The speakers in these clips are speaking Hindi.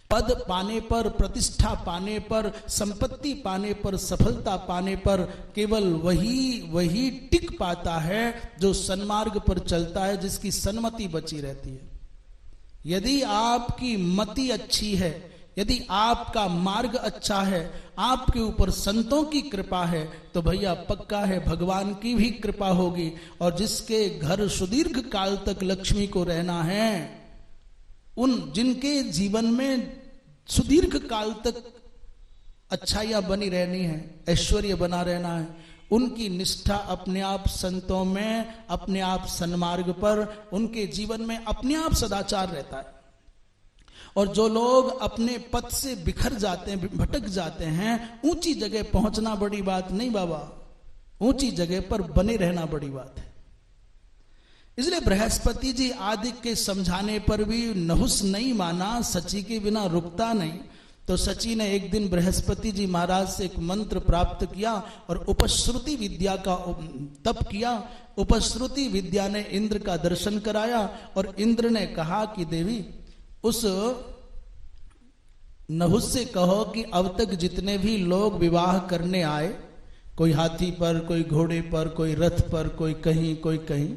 पद पाने पर, प्रतिष्ठा पाने पर, संपत्ति पाने पर, सफलता पाने पर केवल वही टिक पाता है जो सन्मार्ग पर चलता है, जिसकी सन्मति बची रहती है। यदि आपकी मति अच्छी है, यदि आपका मार्ग अच्छा है, आपके ऊपर संतों की कृपा है, तो भैया पक्का है भगवान की भी कृपा होगी। और जिसके घर सुदीर्घ काल तक लक्ष्मी को रहना है, जिनके जीवन में सुदीर्घ काल तक अच्छाइयां बनी रहनी है, ऐश्वर्य बना रहना है, उनकी निष्ठा अपने आप संतों में, अपने आप सन्मार्ग पर, उनके जीवन में अपने आप सदाचार रहता है। और जो लोग अपने पथ से बिखर जाते हैं, भटक जाते हैं, ऊंची जगह पहुंचना बड़ी बात नहीं बाबा, ऊंची जगह पर बने रहना बड़ी बात है। इसलिए बृहस्पति जी आदि के समझाने पर भी नहुस नहीं माना, सची के बिना रुकता नहीं। तो सची ने एक दिन बृहस्पति जी महाराज से एक मंत्र प्राप्त किया और उपश्रुति विद्या का तप किया। उपश्रुति विद्या ने इंद्र का दर्शन कराया और इंद्र ने कहा कि देवी, उस नहुस से कहो कि अब तक जितने भी लोग विवाह करने आए, कोई हाथी पर, कोई घोड़े पर, कोई रथ पर, कोई कहीं,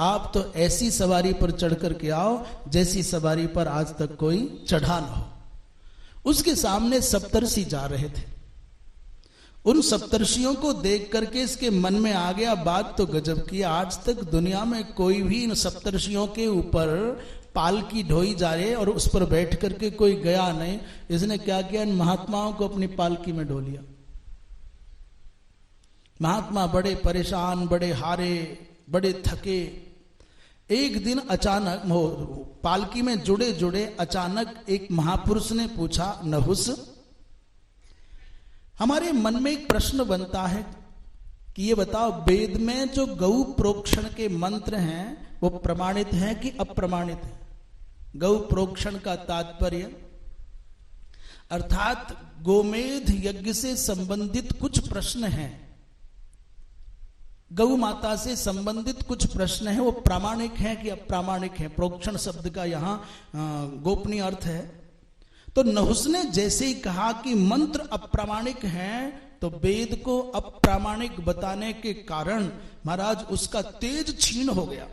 आप तो ऐसी सवारी पर चढ़ करके आओ जैसी सवारी पर आज तक कोई चढ़ा न हो। उसके सामने सप्तर्षि जा रहे थे। उन सप्तर्षियों को देख करके इसके मन में आ गया, बात तो गजब की, आज तक दुनिया में कोई भी इन सप्तर्षियों के ऊपर पालकी ढोई जा रही और उस पर बैठ करके कोई गया नहीं। इसने क्या किया, इन महात्माओं को अपनी पालकी में ढो लिया। महात्मा बड़े परेशान, बड़े हारे, बड़े थके। एक दिन अचानक पालकी में जुड़े जुड़े अचानक एक महापुरुष ने पूछा, नहुस, हमारे मन में एक प्रश्न बनता है कि ये बताओ, वेद में जो गौ प्रोक्षण के मंत्र हैं वो प्रमाणित हैं कि अप्रमाणित हैं? गौ प्रोक्षण का तात्पर्य अर्थात गोमेध यज्ञ से संबंधित कुछ प्रश्न हैं, गौ माता से संबंधित कुछ प्रश्न हैं, वो प्रामाणिक हैं कि अप्रामाणिक हैं? प्रोक्षण शब्द का यहां गोपनीय अर्थ है। तो नहुस ने जैसे ही कहा कि मंत्र अप्रामाणिक हैं, तो वेद को अप्रामाणिक बताने के कारण महाराज उसका तेज क्षीण हो गया।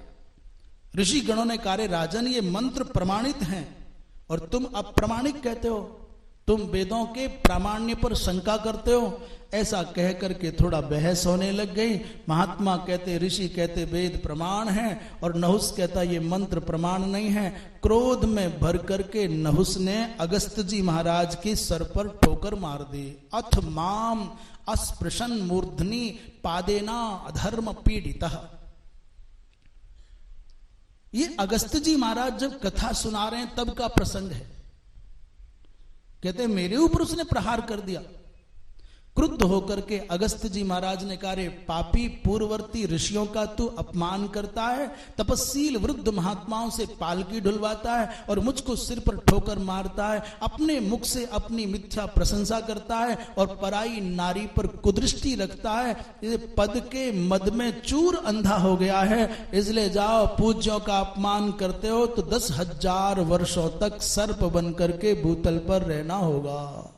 ऋषि गणों ने कहा, राजन, ये मंत्र प्रमाणित हैं और तुम अप्रामाणिक कहते हो, तुम वेदों के प्रामाण्य पर शंका करते हो। ऐसा कह करके थोड़ा बहस होने लग गई। महात्मा कहते, ऋषि कहते वेद प्रमाण है, और नहुस कहता ये मंत्र प्रमाण नहीं है। क्रोध में भर करके नहुस ने अगस्त जी महाराज के सर पर ठोकर मार दी। अथ माम अस्पृशन मूर्धनि पादेना अधर्म पीड़ितः। ये अगस्त जी महाराज जब कथा सुना रहे हैं तब का प्रसंग है। कहते मेरे ऊपर उसने प्रहार कर दिया। क्रुद्ध होकर के अगस्त जी महाराज ने कहा, रे पापी, पूर्ववर्ती ऋषियों का तू अपमान करता है, तपस्वील वृद्ध महात्माओं से पालकी ढुलवाता है और मुझको सिर पर ठोकर मारता है, अपने मुख से अपनी मिथ्या प्रशंसा करता है और पराई नारी पर कुदृष्टि रखता है। ये पद के मद में चूर अंधा हो गया है। इसलिए जाओ, पूज्यों का अपमान करते हो तो 10,000 वर्षों तक सर्प बन करके भूतल पर रहना होगा।